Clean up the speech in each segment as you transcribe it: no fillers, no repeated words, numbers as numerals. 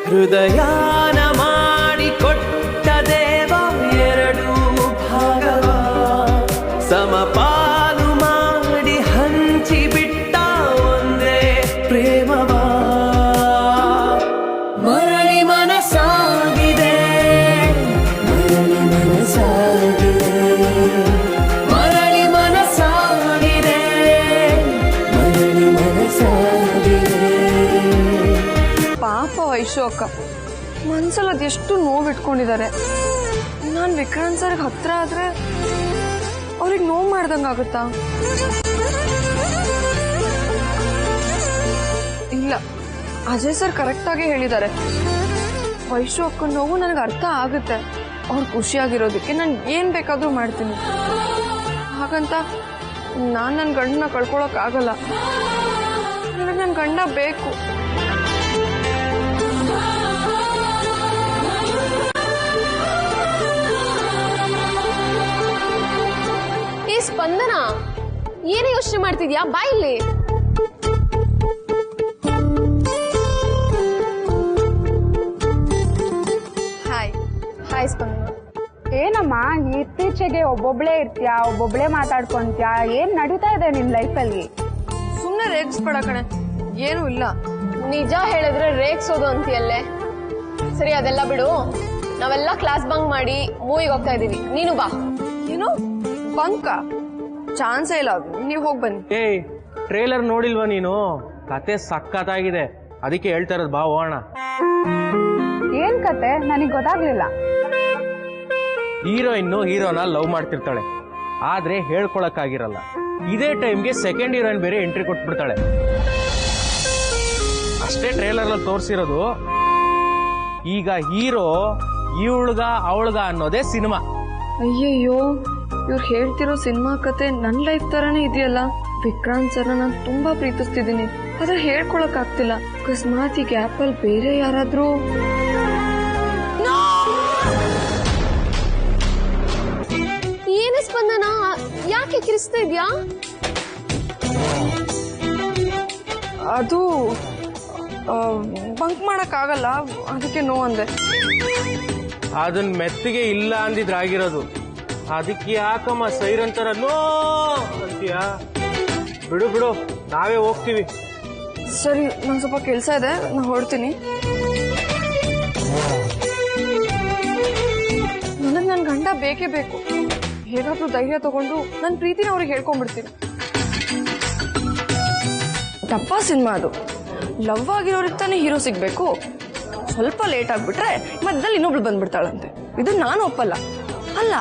ಹೃದಯಾನ ಮಾಡಿಕೊಟ್ಟ ದೇವ ಎರಡು ಭಾಗವ ಸಮಪಾಲು ಮಾಡಿ ಹಂಚಿಬಿಟ್ಟ ಒಂದೇ ಪ್ರೇಮವ ಮರಳಿ ಮನಸಾಗಿದೆ ಮರಳಿ ಮನಸಾಗಿದೆ ಮರಳಿ ಮನಸಾಗಿದೆ ಮರಳಿ ಮನಸಾಗಿದೆ. ಪಾಪ ವೈಶು ಅಕ್ಕ ಮನ್ಸಲ್ಲಿ ಅದೆಷ್ಟು ನೋವು ಇಟ್ಕೊಂಡಿದ್ದಾರೆ. ನಾನು ವಿಕ್ರಾಂತ್ ಸರ್ಗೆ ಹತ್ರ ಆದ್ರೆ ಅವ್ರಿಗೆ ನೋವು ಮಾಡ್ದಂಗಾಗುತ್ತಾ? ಇಲ್ಲ, ಅಜಯ್ ಸರ್ ಕರೆಕ್ಟಾಗಿ ಹೇಳಿದ್ದಾರೆ. ವೈಶು ಅಕ್ಕ ನೋವು ನನಗೆ ಅರ್ಥ ಆಗುತ್ತೆ. ಅವ್ರು ಖುಷಿಯಾಗಿರೋದಕ್ಕೆ ನಾನು ಏನು ಬೇಕಾದರೂ ಮಾಡ್ತೀನಿ. ಹಾಗಂತ ನಾನು ನನ್ನ ಗಂಡನ ಕಳ್ಕೊಳಕ್ಕಾಗಲ್ಲ. ನನಗೆ ನನ್ನ ಗಂಡ ಬೇಕು. ಸ್ಪಂದನ, ಏನೇ ಯೋಚನೆ ಮಾಡ್ತಿದ್ಯಾ? ಬಾ ಇಲ್ಲಿ. ಹಾಯ್ ಹಾಯ್ ಸ್ಪಂದನ. ಏನಮ್ಮ ಇತ್ತೀಚೆಗೆ ಒಬ್ಬೊಬ್ಳೇ ಇರ್ತೀಯಾ, ಒಬ್ಬೊಬ್ಳೇ ಮಾತಾಡ್ಕೊಂತೀಯಾ? ಏನ್ ನಡೀತಾ ಇದೆ ನಿನ್ ಲೈಫಲ್ಲಿ? ಸುಮ್ಮನೆ ರೇಗಿಸ್ಬೇಡ ಕಣೆ, ಏನೂ ಇಲ್ಲ. ನಿಜ ಹೇಳಿದ್ರೆ ರೇಗ್ಸೋದು ಅಂತೀಯಲ್ಲೇ. ಸರಿ, ಅದೆಲ್ಲ ಬಿಡು. ನಾವೆಲ್ಲ ಕ್ಲಾಸ್ ಬಂಕ್ ಮಾಡಿ ಮೂವಿಗೆ ಹೋಗ್ತಾ ಇದೀವಿ. ನೀನು ಬಾ. ಏನು ಬಂಕ? ಚಾನ್ಸೇ ಇಲ್ಲ, ನೀವು ಹೋಗಿ ಬನ್ನಿ. ಏಯ್, ಟ್ರೇಲರ್ ನೋಡಿಲ್ವಾ ನೀನು? ಕತೆ ಸಕ್ಕತ್ತಾಗಿದೆ, ಅದಕ್ಕೆ ಹೇಳ್ತಾ ಇರೋದು, ಬಾ ಹೋಗೋಣ. ಏನ್ ಕತೆ? ನನಗ್ ಗೊತ್ತಾಗ್ಲಿಲ್ಲ. ಹೀರೋಯಿನ್ನು ಹೀರೋನ ಲವ್ ಮಾಡ್ತಿರ್ತಾಳೆ, ಆದ್ರೆ ಹೇಳ್ಕೊಳಕ್ಕಾಗಿರಲ್ಲ. ಇದೇ ಟೈಮ್ಗೆ ಸೆಕೆಂಡ್ ಹೀರೋಯಿನ್ ಬೇರೆ ಎಂಟ್ರಿ ಕೊಟ್ಬಿಡ್ತಾಳೆ. ಅಷ್ಟೇ ಟ್ರೇಲರ್ ಅಲ್ಲಿ ತೋರಿಸಿರೋದು. ಈಗ ಹೀರೋ ಇವಳ್ಗ ಅವಳ್ಗ ಅನ್ನೋದೇ ಸಿನಿಮಾ. ಅಯ್ಯಯ್ಯೋ, ಇವ್ರು ಹೇಳ್ತಿರೋ ಸಿನಿಮಾ ಕತೆ ನನ್ನ ಲೈಫ್ ತರಾನೇ ಇದೆಯಲ್ಲ. ವಿಕ್ರಾಂತ್ ಸರ್ನ ನಾನು ತುಂಬಾ ಪ್ರೀತಿಸ್ತಿದ್ದೀನಿ, ಆದ್ರೆ ಹೇಳ್ಕೊಳಕ್ ಆಗ್ತಿಲ್ಲ. ಅಕಸ್ಮಾತ್ ಈ ಗ್ಯಾಪ್ ಅಲ್ಲಿ ಬೇರೆ ಯಾರಾದ್ರೂ. ಏನು ಸ್ಪಂದನ, ಯಾಕೆ ಕಿರಿಸ್ತಾ ಇದ್ಯಾ? ಅದು ಬಂಕ್ ಮಾಡಕ್ ಆಗಲ್ಲ, ಅದಕ್ಕೆ ನೋ ಅಂದೆ. ಅದನ್ ಮೆತ್ತಿಗೆ ಇಲ್ಲ ಅಂದಿದ್ರಾಗಿರೋದು. ಅದಕ್ಕೆ ಯಾಕಮ್ಮ ಸೈರಂತರ ನೋ ಅಂತೀಯಾ? ಬಿಡು ಬಿಡು, ನಾವೇ ಹೋಗ್ತೀವಿ. ಸರಿ, ನಂಗೆ ಸ್ವಲ್ಪ ಕೆಲಸ ಇದೆ, ನಾನು ಹೊರಡ್ತೀನಿ. ನನಗೆ ನನ್ನ ಗಂಡ ಬೇಕೇ ಬೇಕು. ಹೇಗಾದ್ರೂ ಧೈರ್ಯ ತಗೊಂಡು ನನ್ನ ಪ್ರೀತಿನ ಅವ್ರಿಗೆ ಹೇಳ್ಕೊಂಡ್ಬಿಡ್ತೀನಿ. ತಪ್ಪ ಸಿನಿಮಾ ಅದು. ಲವ್ ಆಗಿರೋರಿಗೆ ತಾನೇ ಹೀರೋ ಸಿಗ್ಬೇಕು. ಸ್ವಲ್ಪ ಲೇಟ್ ಆಗ್ಬಿಟ್ರೆ ಮಧ್ಯದಲ್ಲಿ ಇನ್ನೊಬ್ಳು ಬಂದ್ಬಿಡ್ತಾಳಂತೆ. ಇದು ನಾನು ಒಪ್ಪಲ್ಲ. ಅಲ್ಲ,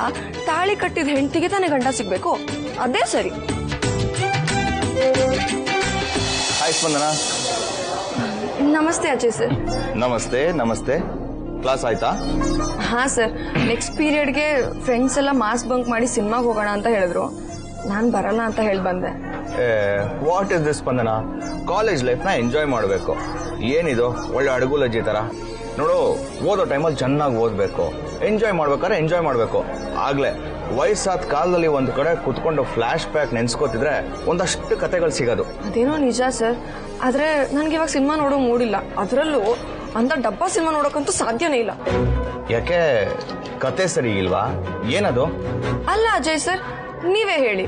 ತಾಳಿ ಕಟ್ಟಿದ ಹೆಂಡತಿಗೆ ತಾನೇ ಗಂಡ ಸಿಗ್ಬೇಕು, ಅದೇ ಸರಿ. ಹಾಯ್ ಸ್ಪಂದನ. ನಮಸ್ತೆ ಅಜಯ್ ಸರ್. ನಮಸ್ತೆ ನಮಸ್ತೆ. ಕ್ಲಾಸ್ ಆಯ್ತಾ? ಹಾ ಸರ್, ನೆಕ್ಸ್ಟ್ ಪೀರಿಯಡ್ಗೆ ಫ್ರೆಂಡ್ಸ್ ಎಲ್ಲ ಮಾಸ್ ಬಂಕ್ ಮಾಡಿ ಸಿನಿಮಾಗೆ ಹೋಗೋಣ ಅಂತ ಹೇಳಿದ್ರು. ನಾನು ಬರಲ್ಲ ಅಂತ ಹೇಳಿ ಬಂದೆ. What is this Spandana? College ಲೈಫ್ನ ಎಂಜಾಯ್ ಮಾಡಬೇಕು. ಏನಿದು ಒಳ್ಳೆ ಅಡುಗುಲಜ್ಜಿ ಥರ? ನೋಡು, ಓದೋ ಟೈಮಲ್ಲಿ ಚೆನ್ನಾಗಿ ಓದಬೇಕು, ಎಂಜಾಯ್ ಮಾಡ್ಬೇಕಾದ್ರೆ ಎಂಜಾಯ್ ಮಾಡಬೇಕು. ಆಗ್ಲೇ ವಯಸ್ಸಾದ ಕಾಲದಲ್ಲಿ ಒಂದು ಕಡೆ ಕುತ್ಕೊಂಡು ಫ್ಲಾಶ್ ಬ್ಯಾಕ್ ನೆನ್ಸ್ಕೋತಿದ್ರೆ ಒಂದಷ್ಟು ಕತೆಗಳು ಸಿಗೋದು. ಅದೇನೋ ನಿಜ ಸರ್, ಆದ್ರೆ ನನ್ಗೆ ಇವಾಗ ಸಿನಿಮಾ ನೋಡೋ ಮೂಡಿಲ್ಲ. ಅದರಲ್ಲೂ ಅಂತ ಡಬ್ಬ ಸಿನಿಮಾ ನೋಡೋಕಂತೂ ಸಾಧ್ಯನೇ ಇಲ್ಲ. ಯಾಕೆ, ಕತೆ ಸರಿ ಇಲ್ವಾ? ಏನದು? ಅಲ್ಲ ಅಜಯ್ ಸರ್, ನೀವೇ ಹೇಳಿ.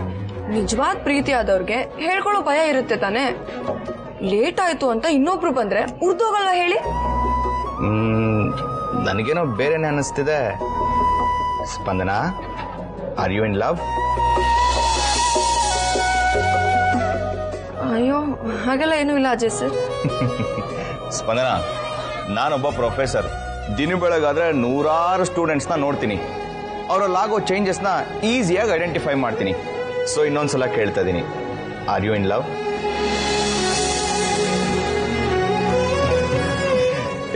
ನಿಜವಾದ ಪ್ರೀತಿ ಆದವ್ರಿಗೆ ಹೇಳ್ಕೊಳ್ಳೋ ಭಯ ಇರುತ್ತೆ ತಾನೆ. ಲೇಟ್ ಆಯ್ತು ಅಂತ ಇನ್ನೊಬ್ರು ಬಂದ್ರೆ ಉರ್ದೋಗಲ್ವಾ ಹೇಳಿ? ನನಗೇನೋ ಬೇರೆನೆ ಅನ್ನಿಸ್ತಿದೆ. ಸ್ಪಂದನ, ಆರ್ ಯು ಇನ್ ಲವ್? ಅಯ್ಯೋ, ಹಾಗೆಲ್ಲ ಏನೂ ಇಲ್ಲ ಅಜಯ್ ಸರ್. ಸ್ಪಂದನ, ನಾನೊಬ್ಬ ಪ್ರೊಫೆಸರ್. ದಿನ ಬೆಳಗಾದ್ರೆ ನೂರಾರು ಸ್ಟೂಡೆಂಟ್ಸ್ನ ನೋಡ್ತೀನಿ. ಅವರಲ್ಲಾಗೋ ಚೇಂಜಸ್ನ ಈಸಿಯಾಗಿ ಐಡೆಂಟಿಫೈ ಮಾಡ್ತೀನಿ. ಸೊ ಇನ್ನೊಂದ್ಸಲ ಕೇಳ್ತಾ ಇದ್ದೀನಿ, are you in love?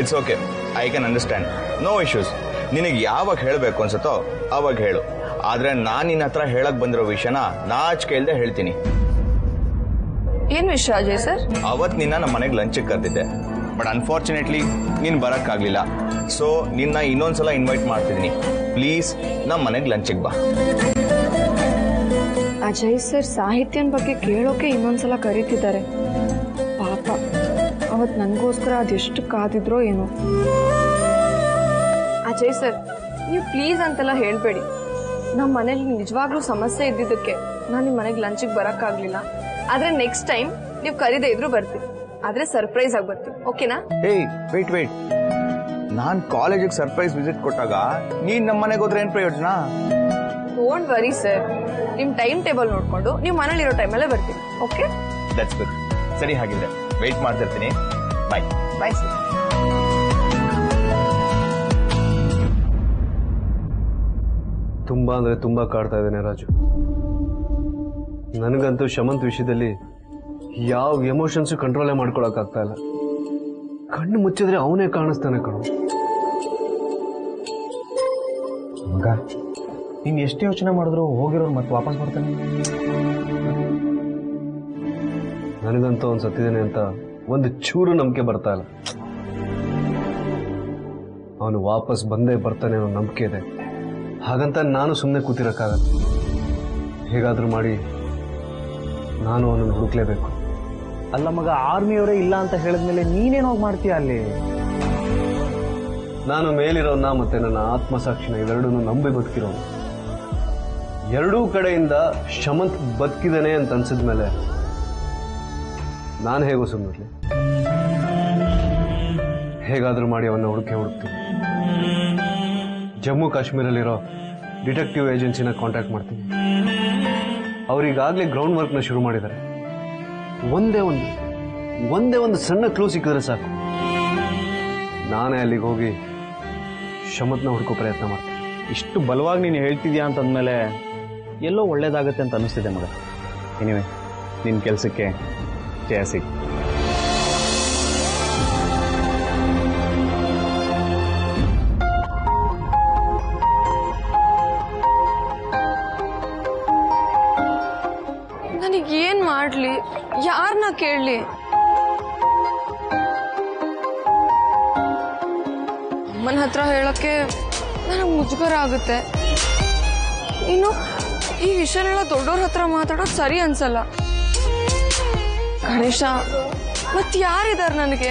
It's okay, I can understand, no issues. ನಿನಗೆ ಯಾವಾಗ ಹೇಳಬೇಕು ಅನ್ಸುತ್ತೋ ಅವಾಗ ಹೇಳು. ಆದ್ರೆ ನಾನು ನಿನ್ನ ಹತ್ರ ಹೇಳಕ್ ಬಂದಿರೋ ವಿಷಯನ ನಾಚಿಕೆ ಇಲ್ದೆ ಹೇಳ್ತೀನಿ. ಏನ್ ವಿಷಯ ಅಜಯ್ ಸರ್? ಅವತ್ತು ನಿನ್ನ ನಮ್ಮ ಮನೆಗೆ ಲಂಚಿಗೆ ಕರೆದಿದ್ದೆ, ಬಟ್ ಅನ್ಫಾರ್ಚುನೇಟ್ಲಿ ನೀನು ಬರೋಕ್ಕಾಗಲಿಲ್ಲ. ಸೊ ನಿನ್ನ ಇನ್ನೊಂದ್ಸಲ ಇನ್ವೈಟ್ ಮಾಡ್ತಿದ್ದೀನಿ. ಪ್ಲೀಸ್ ನಮ್ಮ ಮನೆಗೆ ಲಂಚಿಗೆ ಬಾ. ಅಜಯ್ ಸರ್ ಸಾಹಿತ್ಯನ ಬಗ್ಗೆ ಕೇಳೋಕೆ ಇನ್ನೊಂದ್ಸಲ ಕರೀತಿದ್ದಾರೆ. ಪಾಪ, ಅವತ್ತು ನನಗೋಸ್ಕರ ಅದೆಷ್ಟು ಕಾದಿದ್ರೋ ಏನೋ. ಅಜಯ್ ಸರ್, ನೀವು ಪ್ಲೀಸ್ ಅಂತೆಲ್ಲ ಹೇಳಬೇಡಿ. ನಮ್ಮ ಮನೇಲಿ ನಿಜವಾಗ್ಲೂ ಸಮಸ್ಯೆ ಇದ್ದಿದ್ದಕ್ಕೆ ನಾನು ನಿಮ್ಮ ಮನೆಗೆ ಲಂಚಿಗೆ ಬರೋಕ್ಕಾಗಲಿಲ್ಲ. ಆದರೆ ನೆಕ್ಸ್ಟ್ ಟೈಮ್ ನೀವು ಕರೀದೇ ಇದ್ರೂ ಬರ್ತೀವಿ. ಆದರೆ ಸರ್ಪ್ರೈಸ್ ಆಗಿ ಬರ್ತೀವಿ, ಓಕೆನಾ? ಏಯ್ ವೇಟ್, ನಾನ್ ಕಾಲೇಜಿಗೆ ಸರ್ಪ್ರೈಸ್ ವಿಸಿಟ್ ಕೊಟ್ಟಾಗ ನೀನ್ ನಮ್ಮ ಮನೆಗೆ ಹೋದ್ರೆ ಏನ್ ಪ್ರಯೋಜನ? ಡೋಂಟ್ ವರಿ ಸರ್, ನಿಮ್ಮ ಟೈಮ್ ಟೇಬಲ್ ನೋಡ್ಕೊಂಡು ನೀವು ಮನೇಲಿರೋ ಟೈಮಲ್ಲೇ ಬರ್ತೀವಿ, ಓಕೆ? That's good. ಸರಿ, ಹಾಗಿದ್ರೆ ವೇಟ್ ಮಾಡ್ತಿರ್ತೀನಿ. ಬಾಯ್. Bye sir. ತುಂಬಾ ಅಂದ್ರೆ ತುಂಬಾ ಕಾಡ್ತಾ ಇದ್ದೇನೆ ರಾಜು. ನನಗಂತೂ ಶಮಂತ್ ವಿಷಯದಲ್ಲಿ ಯಾವ ಎಮೋಷನ್ಸ್ ಕಂಟ್ರೋಲೇ ಮಾಡ್ಕೊಳಕ್ ಆಗ್ತಾ ಇಲ್ಲ. ಕಣ್ಣು ಮುಚ್ಚಿದ್ರೆ ಅವನೇ ಕಾಣಿಸ್ತಾನೆ ಕಣು. ಮಗ, ನೀನ್ ಎಷ್ಟು ಯೋಚನೆ ಮಾಡಿದ್ರು ಹೋಗಿರೋರು ಮತ್ತೆ ವಾಪಸ್ ಬರ್ತಾನೆ. ನನಗಂತೂ ಅವ್ನು ಸತ್ತಿದ್ದೇನೆ ಅಂತ ಒಂದು ಚೂರು ನಂಬಿಕೆ ಬರ್ತಾ ಇಲ್ಲ. ಅವನು ವಾಪಸ್ ಬಂದೇ ಬರ್ತಾನೆ ಅನ್ನೋ ನಂಬಿಕೆ ಇದೆ. ಹಾಗಂತ ನಾನು ಸುಮ್ಮನೆ ಕೂತಿರಕ್ಕಾಗಲ್ಲ. ಹೇಗಾದ್ರೂ ಮಾಡಿ ನಾನು ಅವನನ್ನು ಹುಡುಕ್ಲೇಬೇಕು. ಅಲ್ಲ ಮಗ, ಆರ್ಮಿಯವರೇ ಇಲ್ಲ ಅಂತ ಹೇಳಿದ್ಮೇಲೆ ನೀನೇನು ಹೋಗಿ ಮಾಡ್ತೀಯ ಅಲ್ಲಿ? ನಾನು ಮೇಲಿರೋನ್ನ ಮತ್ತೆ ನನ್ನ ಆತ್ಮಸಾಕ್ಷಿನ ಇವೆರಡೂ ನಂಬಿ ಬದುಕಿರೋನು. ಎರಡೂ ಕಡೆಯಿಂದ ಶಮಂತ್ ಬದುಕಿದ್ದಾನೆ ಅಂತ ಅನ್ಸಿದ್ಮೇಲೆ ನಾನು ಹೇಗೋ ಸುಮ್ಮನಿರ್ಲಿ. ಹೇಗಾದ್ರೂ ಮಾಡಿ ಅವನ್ನ ಹುಡುಕ್ತೀನಿ. ಜಮ್ಮು ಕಾಶ್ಮೀರಲ್ಲಿರೋ ಡಿಟೆಕ್ಟಿವ್ ಏಜೆನ್ಸಿನ ಕಾಂಟ್ಯಾಕ್ಟ್ ಮಾಡ್ತೀನಿ. ಅವರಿಗಾಗಲೇ ಗ್ರೌಂಡ್ ವರ್ಕ್ನ ಶುರು ಮಾಡಿದ್ದಾರೆ. ಒಂದೇ ಒಂದು ಸಣ್ಣ ಕ್ಲೂ ಸಿಕ್ಕಿದ್ರೆ ಸಾಕು, ನಾನೇ ಅಲ್ಲಿಗೆ ಹೋಗಿ ಶಮಂತ್ನ ಹುಡುಕೋ ಪ್ರಯತ್ನ ಮಾಡ್ತೀನಿ. ಇಷ್ಟು ಬಲವಾಗಿ ನೀನು ಹೇಳ್ತಿದ್ಯಾ ಅಂತಂದ್ಮೇಲೆ ಎಲ್ಲೋ ಒಳ್ಳೇದಾಗತ್ತೆ ಅಂತ ಅನಿಸ್ತಿದೆ ಮಗ. ಎನಿವೆ, ನಿನ್ನ ಕೆಲಸಕ್ಕೆ ಜಯ ಸಿಗ್. ನನಗೇನ್ ಮಾಡ್ಲಿ? ಯಾರನ್ನ ಕೇಳಲಿ? ಅಮ್ಮನ ಹತ್ರ ಹೇಳಕ್ಕೆ ನನಗೆ ಮುಜುಗರ ಆಗುತ್ತೆ. ಇನ್ನು ಈ ವಿಷಯನೆಲ್ಲ ದೊಡ್ಡವ್ರ ಹತ್ರ ಮಾತಾಡೋದು ಸರಿ ಅನ್ಸಲ್ಲ. ಗಣೇಶ, ಮತ್ ಯಾರಿದಾರ ನನಗೆ?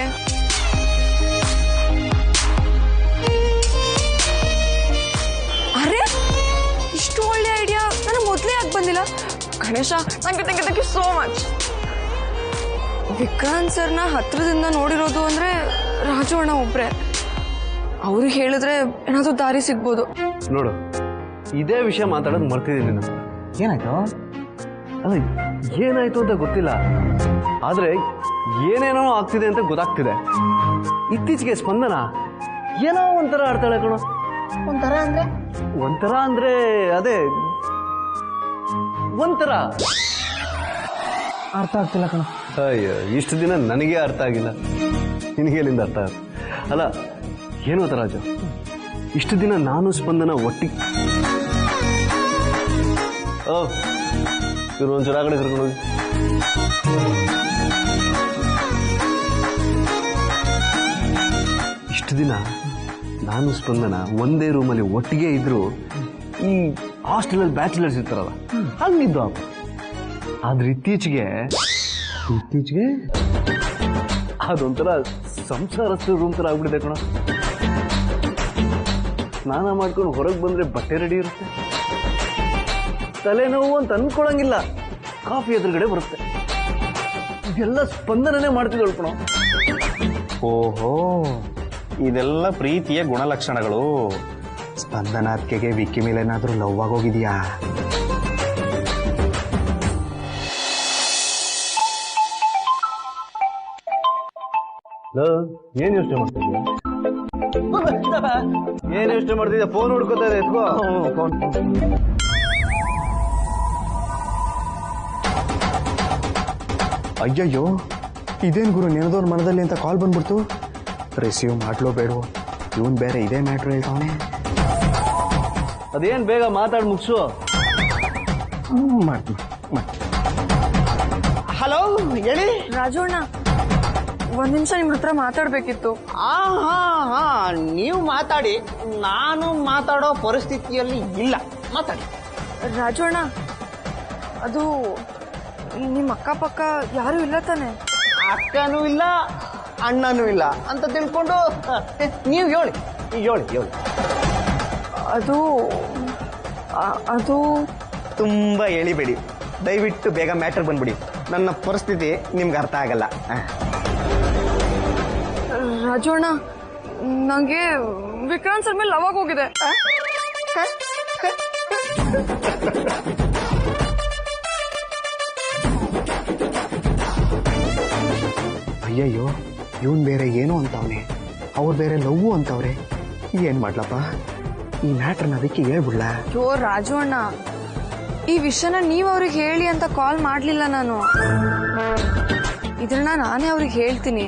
ಅರೆ, ಇಷ್ಟು ಒಳ್ಳೆ ಐಡಿಯಾ ನನಗೆ ಮೊದಲೇ ಯಾಕೆ ಬಂದಿಲ್ಲ? Ganesha, thank you so much. Vikrant ಸರ್ನ ಹತ್ರದಿಂದ ನೋಡಿರೋದು ಅಂದ್ರೆ ರಾಜು ಅಣ್ಣ ಒಬ್ರೆ. ಅವ್ರಿಗೆ ಹೇಳಿದ್ರೆ ಏನಾದ್ರು ದಾರಿ ಸಿಗ್ಬೋದು. ನೋಡು, ಇದೇ ವಿಷಯ ಮಾತಾಡೋದು ಮರ್ತಿದ್ದೀನಿ ನಾನು. ಏನಾಯ್ತು? ಅಲ್ಲ, ಏನಾಯ್ತು ಅಂತ ಗೊತ್ತಿಲ್ಲ, ಆದ್ರೆ ಏನೇನೋ ಆಗ್ತಿದೆ ಅಂತ ಗೊತ್ತಾಗ್ತಿದೆ. ಇತ್ತೀಚೆಗೆ ಸ್ಪಂದನ ಏನೋ ಒಂಥರ ಆಡ್ತಾಳೆ ಕಣೋ. ಒಂಥರ ಅಂದ್ರೆ ಅದೇ ಒಂಥರ ಅರ್ಥ ಆಗ್ತಿಲ್ಲ ಕಣ. ಅಯ್ಯೋ, ಇಷ್ಟು ದಿನ ನನಗೆ ಅರ್ಥ ಆಗಿಲ್ಲ, ನಿನಗೆ ಎಲ್ಲಿಂದ ಅರ್ಥ ಆಗ? ಅಲ್ಲ, ಏನು ಗೊತ್ತಾ ರಾಜು, ಇಷ್ಟು ದಿನ ನಾನು ಸ್ಪಂದನ ಒಟ್ಟಿಗೆ ಇವರು ಒಂಚೂರು ಆ ಕಡೆ ಕರ್ಕೊಂಡು ಹೋಗಿ. ಇಷ್ಟು ದಿನ ನಾನು ಸ್ಪಂದನ ಒಂದೇ ರೂಮಲ್ಲಿ ಒಟ್ಟಿಗೆ ಇದ್ರು ಈ ಹಾಸ್ಟೆಲಲ್ಲಿ ಬ್ಯಾಚುಲರ್ಸ್ ಇರ್ತಾರಲ್ಲ, ಹಂಗಿದ್ದು ಅಪ್ಪ. ಆದ್ರೆ ಇತ್ತೀಚೆಗೆ ಅದೊಂಥರ ಸಂಸಾರಸ್ಥರ ರೂಮ್ ತರ ಆಗ್ಬಿಟ್ಟಿದೆ ಕಣ. ಸ್ನಾನ ಮಾಡ್ಕೊಂಡು ಹೊರಗೆ ಬಂದ್ರೆ ಬಟ್ಟೆ ರೆಡಿ ಇರುತ್ತೆ, ತಲೆನೋವು ಅಂತ ಅನ್ಕೊಳಂಗಿಲ್ಲ, ಕಾಫಿ ಎದುರುಗಡೆ ಬರುತ್ತೆ. ಇದೆಲ್ಲ ಸ್ಪಂದನನೇ ಮಾಡ್ತಿದ್ದಳು ಕಣ. ಓಹೋ, ಇದೆಲ್ಲ ಪ್ರೀತಿಯ ಗುಣಲಕ್ಷಣಗಳು. ಸ್ಪಂದನ ಅತ್ತಿಗೆಗೆ ವಿಕ್ಕಿ ಮೇಲೆ ಏನಾದ್ರೂ ಲವ್ ಆಗೋಗಿದ್ಯಾ? ಏನ್ ಯೋಚನೆ ಮಾಡ್ತಿದ್ಯಾ? ಏನ್ ಯೋಚನೆ ಮಾಡ್ತಿದ್ಯಾ? ಫೋನ್ ಹುಡ್ಕೋತಾ ಇದೆ, ಎತ್ಕೋ ಫೋನ್. ಅಯ್ಯಯ್ಯೋ, ಇದೇನ್ ಗುರು ನೆನದವ್ರ ಮನದಲ್ಲಿ ಅಂತ ಕಾಲ್ ಬಂದ್ಬಿಡ್ತು. ರಿಸೀವ್ ಮಾಡ್ಲೋ ಬೇಡವೋ? ಇವನ್ ಬೇರೆ ಇದೇ ಮ್ಯಾಟ್ರ್ ಹೇಳ್ತಾವನೆ. ಅದೇನ್ ಬೇಗ ಮಾತಾಡಿ ಮುಗಿಸು. ಮಾಡ್ತೀನಿ. ಹಲೋ, ಹೇಳಿ. ರಾಜು ಅಣ್ಣ, ಒಂದ್ ನಿಮಿಷ ನಿಮ್ ಹತ್ರ ಮಾತಾಡ್ಬೇಕಿತ್ತು. ಹಾ, ನೀವು ಮಾತಾಡಿ. ನಾನು ಮಾತಾಡೋ ಪರಿಸ್ಥಿತಿಯಲ್ಲಿ ಇಲ್ಲ, ಮಾತಾಡಿ. ರಾಜು ಅಣ್ಣ, ಅದು ನಿಮ್ಮ ಅಕ್ಕಪಕ್ಕ ಯಾರು ಇಲ್ಲ ತಾನೆ? ಅಕ್ಕನೂ ಇಲ್ಲ ಅಣ್ಣನೂ ಇಲ್ಲ ಅಂತ ತಿಳ್ಕೊಂಡು ನೀವು ಹೇಳಿ ಹೇಳಿ ಅದು ಅದು ತುಂಬ ಎಳಿಬೇಡಿ, ದಯವಿಟ್ಟು ಬೇಗ ಮ್ಯಾಟರ್ ಬಂದ್ಬಿಡಿ. ನನ್ನ ಪರಿಸ್ಥಿತಿ ನಿಮ್ಗೆ ಅರ್ಥ ಆಗಲ್ಲ. ರಾಜೋಣ, ನಂಗೆ ವಿಕ್ರಾಂತ್ ಸರ್ ಮೇಲೆ ಲವ್ ಆಗೋಗಿದೆ. ಅಯ್ಯಯ್ಯೋ, ಇವನ್ ಬೇರೆ ಏನೋ ಅಂತವನೆ, ಅವ್ರು ಬೇರೆ ಲವ್ವು ಅಂತವ್ರೆ. ಏನ್ ಮಾಡ್ಲಪ್ಪ, ಈ ಮ್ಯಾಟ್ರನ್ನ ಅದಕ್ಕೆ ಹೇಳ್ಬಿಡ್ಲ? ಅಯ್ಯೋ ರಾಜೋಣ, ಈ ವಿಷಯನ ನೀವ್ ಅವ್ರಿಗೆ ಹೇಳಿ ಅಂತ ಕಾಲ್ ಮಾಡ್ಲಿಲ್ಲ ನಾನು. ಇದನ್ನ ನಾನೇ ಅವ್ರಿಗೆ ಹೇಳ್ತೀನಿ,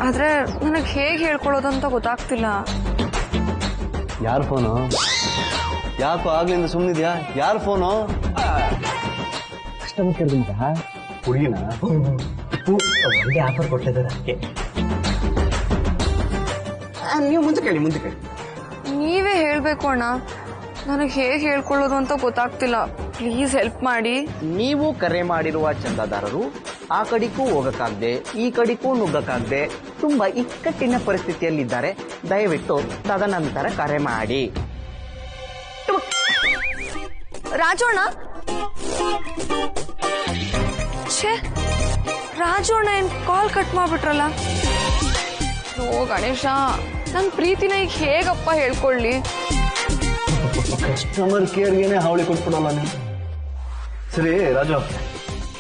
ಆದ್ರೆ ನನಗೆ ಹೇಗೆ ಹೇಳ್ಕೊಳ್ಳೋದಂತ ಗೊತ್ತಾಗ್ತಿಲ್ಲ. ಯಾರ ಫೋನು? ಯಾಕೋ ಆಗ್ಲಿಂದ ಸುಮ್ಮನಿದ್ಯಾ? ಯಾರ ಫೋನು? ಕಸ್ಟಮರ್ ಕೇರ್ಗಿಂತ ಹುಡುಗಿನ ಒಳ್ಳೆ ಆಫರ್ ಕೊಟ್ಟಿದ್ದಾರೆ ಅದಕ್ಕೆ. ನೀವು ಮುಂದೆ ಕೇಳಿ. ನೀವೇ ಹೇಳ್ಬೇಕು ಅಣ್ಣ, ನನಗೆ ಹೇಗೆ ಹೇಳ್ಕೊಳ್ಳೋದು ಅಂತ ಗೊತ್ತಾಗ್ತಿಲ್ಲ. ಪ್ಲೀಸ್ ಹೆಲ್ಪ್ ಮಾಡಿ. ನೀವು ಕರೆ ಮಾಡಿರುವ ಚಂದಾದಾರರು ಆ ಕಡೆಗೂ ಹೋಗಕ್ಕಾಗದೆ ಈ ಕಡೆಗೂ ನುಗ್ಗಕ್ಕಾಗದೆ ತುಂಬಾ ಇಕ್ಕಟ್ಟಿನ ಪರಿಸ್ಥಿತಿಯಲ್ಲಿದ್ದಾರೆ. ದಯವಿಟ್ಟು ತದನಂತರ ಕರೆ ಮಾಡಿ. ರಾಜೋಣ, ಛೇ, ರಾಜೋಣ ಏನ್ ಕಾಲ್ ಕಟ್ ಮಾಡ್ಬಿಟ್ರಲ್ಲ. ಓ ಗಣೇಶ, ನನ್ ಪ್ರೀತಿನ ಈಗ ಹೇಗಪ್ಪ ಹೇಳ್ಕೊಳ್ಳಿ? ಕಸ್ಟಮರ್ ಕೇರ್ಗೆನೆ ಹಾವಳಿ ಕೊಟ್ಬಿಡಲ್ಲ ನೀವು. ಸರಿ ರಾಜು,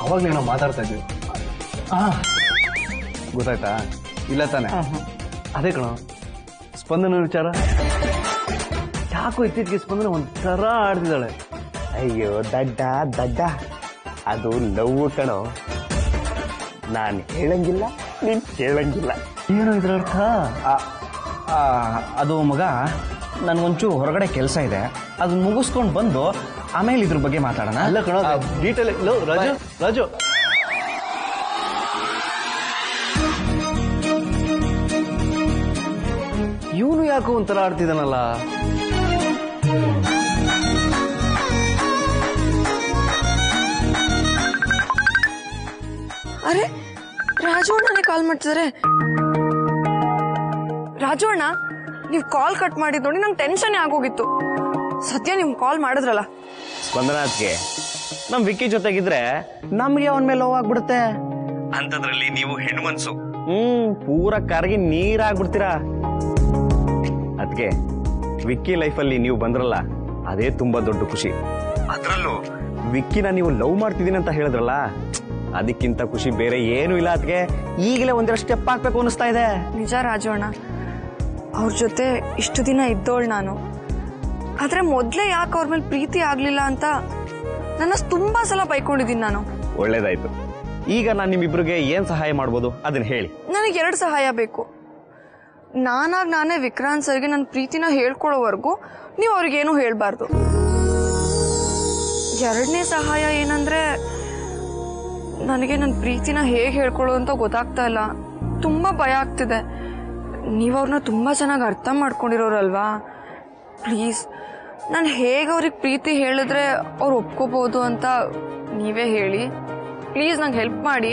ಅವಾಗ್ಲೇನೋ ಮಾತಾಡ್ತಾ ಇದ್ವಿ. ಗೊತ್ತಾಯ್ತಾ? ಇಲ್ಲ ತಾನೆ? ಅದೇ ಕಣ, ಸ್ಪಂದನ ವಿಚಾರ. ಯಾಕೋ ಇತ್ತೀಚೆಗೆ ಸ್ಪಂದನ ಒಂಥರ ಆಡ್ತಿದ್ದಾಳೆ. ಅಯ್ಯೋ ದಡ್ಡ, ಅದು ಲವ್ ಕಣೋ. ನಾನು ಹೇಳಂಗಿಲ್ಲ, ನೀನ್ ಕೇಳಂಗಿಲ್ಲ. ಏನೋ ಇದ್ರ ಅರ್ಥ? ಅದು ಮಗ, ನನ್ಗೊಂಚೂರು ಹೊರಗಡೆ ಕೆಲಸ ಇದೆ, ಅದು ಮುಗಿಸ್ಕೊಂಡು ಬಂದು ಆಮೇಲೆ ಇದ್ರ ಬಗ್ಗೆ ಮಾತಾಡೋಣ. ಅಲ್ಲ ಕಣ, ಡೀಟೇಲ್ ರಾಜು. ಇವನು ಯಾಕೋ ಒಂಥರ ಆಡ್ತಿದ್ದಾನಲ್ಲ. ಅರೆ, ರಾಜೋಣ್ಣನೇ ಕಾಲ್ ಮಾಡ್ತಿದ್ದಾರೆ. ರಾಜೋಣ್ಣ, ನೀವು ಕಾಲ್ ಕಟ್ ಮಾಡಿದ್ ನೋಡಿ ನಂಗೆ ಟೆನ್ಷನ್ ಆಗೋಗಿತ್ತು. ಸದ್ಯ ನೀವು ಕಾಲ್ ಮಾಡಿದ್ರಲ್ಲ. ಸ್ಪಂದನಾಥ್ಗೆ ನಮ್ ವಿಕ್ಕಿ ಜೊತೆಗಿದ್ರೆ ನಮ್ಗೆ ಅವನ ಮೇಲೆ ಲವ್ ಆಗ್ಬಿಡುತ್ತೆ. ಅಂತದ್ರಲ್ಲಿ ನೀವು ಹೆಣ್ಣು ಮನ್ಸು, ಪೂರ ಕರಗಿ ನೀರಾಗ್ಬಿಡ್ತೀರಾ. ಅದ್ಕೆ ವಿಕ್ಕಿ ಲೈಫಲ್ಲಿ ನೀವು ಬಂದ್ರಲ್ಲ, ಅದೇ ತುಂಬಾ ದೊಡ್ಡ ಖುಷಿ. ಅದ್ರಲ್ಲೂ ವಿಕ್ಕಿನ ನೀವು ಲವ್ ಮಾಡ್ತಿದ್ದೀನಿ ಅಂತ ಹೇಳಿದ್ರಲ್ಲ, ಅದಕ್ಕಿಂತ ಖುಷಿ ಬೇರೆ ಏನೂ ಇಲ್ಲ. ಅದಕ್ಕೆ ಈಗಲೇ ಒಂದೆರಡು ಸ್ಟೆಪ್ ಹಾಕ್ಬೇಕು ಅನಿಸ್ತಾ ಇದೆ. ನಿಜ ರಾಜೋಣ್ಣ, ಅವ್ರ ಜೊತೆ ಇಷ್ಟು ದಿನ ಇದ್ದೋಳು ನಾನು. ಆದ್ರೆ ಮೊದ್ಲೇ ಯಾಕೆ ಅವ್ರ ಮೇಲೆ ಪ್ರೀತಿ ಆಗ್ಲಿಲ್ಲ ಅಂತ ನನ್ನ ತುಂಬಾ ಸಲ ಬೈಕೊಂಡಿದ್ದೀನಿ ನಾನು. ಒಳ್ಳೇದಾಯ್ತು. ಈಗ ನಾನು ನಿಮ್ಮಿಬ್ರಿಗೆ ಏನ್ ಸಹಾಯ ಮಾಡ್ಬೋದು ಅದನ್ನ ಹೇಳಿ. ನನಗೆ 2 ಸಹಾಯ ಬೇಕು. ನಾನೇ ವಿಕ್ರಾಂತ್ ಸರ್ಗೆ ನನ್ನ ಪ್ರೀತಿನ ಹೇಳ್ಕೊಳ್ಳೋವರೆಗೂ ನೀವು ಅವ್ರಿಗೇನು ಹೇಳ್ಬಾರ್ದು. 2ನೇ ಸಹಾಯ ಏನಂದ್ರೆ, ನನಗೆ ನನ್ನ ಪ್ರೀತಿನ ಹೇಗೆ ಹೇಳ್ಕೊಳ್ಳೋ ಅಂತ ಗೊತ್ತಾಗ್ತಾ ಇಲ್ಲ. ತುಂಬಾ ಭಯ ಆಗ್ತಿದೆ. ನೀವು ಅವ್ರನ್ನ ತುಂಬಾ ಚೆನ್ನಾಗಿ ಅರ್ಥ ಮಾಡ್ಕೊಂಡಿರೋರಲ್ವಾ. ಪ್ಲೀಸ್, ನಾನು ಹೇಗೆ ಅವ್ರಿಗೆ ಪ್ರೀತಿ ಹೇಳಿದ್ರೆ ಅವ್ರು ಒಪ್ಕೋಬಹುದು ಅಂತ ನೀವೇ ಹೇಳಿ. ಪ್ಲೀಸ್ ನಂಗೆ ಹೆಲ್ಪ್ ಮಾಡಿ.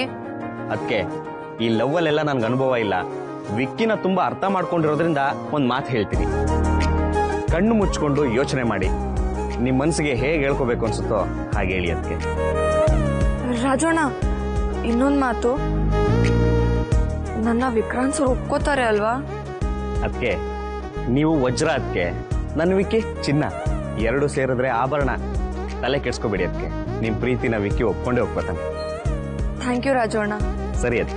ಅದಕ್ಕೆ ಈ ಲವ್ ಅಲ್ಲೆಲ್ಲ ನನ್ಗೆ ಅನುಭವ ಇಲ್ಲ. ವಿಕ್ಕಿನ ತುಂಬಾ ಅರ್ಥ ಮಾಡ್ಕೊಂಡಿರೋದ್ರಿಂದ ಒಂದ್ ಮಾತು ಹೇಳ್ತೀನಿ. ಕಣ್ಣು ಮುಚ್ಕೊಂಡು ಯೋಚನೆ ಮಾಡಿ, ನಿಮ್ ಮನ್ಸಿಗೆ ಹೇಗೆ ಹೇಳ್ಕೋಬೇಕು ಅನ್ಸುತ್ತೋ ಹಾಗೆ ಹೇಳಿ. ಅದಕ್ಕೆ ರಾಜೋಣ, ಇನ್ನೊಂದು ಮಾತು, ನನ್ನ ವಿಕ್ರಾಂತ್ ಸರ್ ಒಪ್ಕೋತಾರೆ ಅಲ್ವಾ? ಅದಕ್ಕೆ ನೀವು ವಜ್ರ, ಅದಕ್ಕೆ ನನ್ನ ವಿಕ್ಕಿ ಚಿನ್ನ, 2 ಸೇರಿದ್ರೆ ಆಭರಣ. ತಲೆ ಕೆಡ್ಸ್ಕೋಬೇಡಿ. ಅದಕ್ಕೆ ನಿಮ್ ಪ್ರೀತಿನ ವಿಕ್ಕಿ ಒಪ್ಕೊಂಡೇ ಒಪ್ಕೋತಾನೆ. ಥ್ಯಾಂಕ್ ಯು ರಾಜೋಣ. ಸರಿ. ಅದು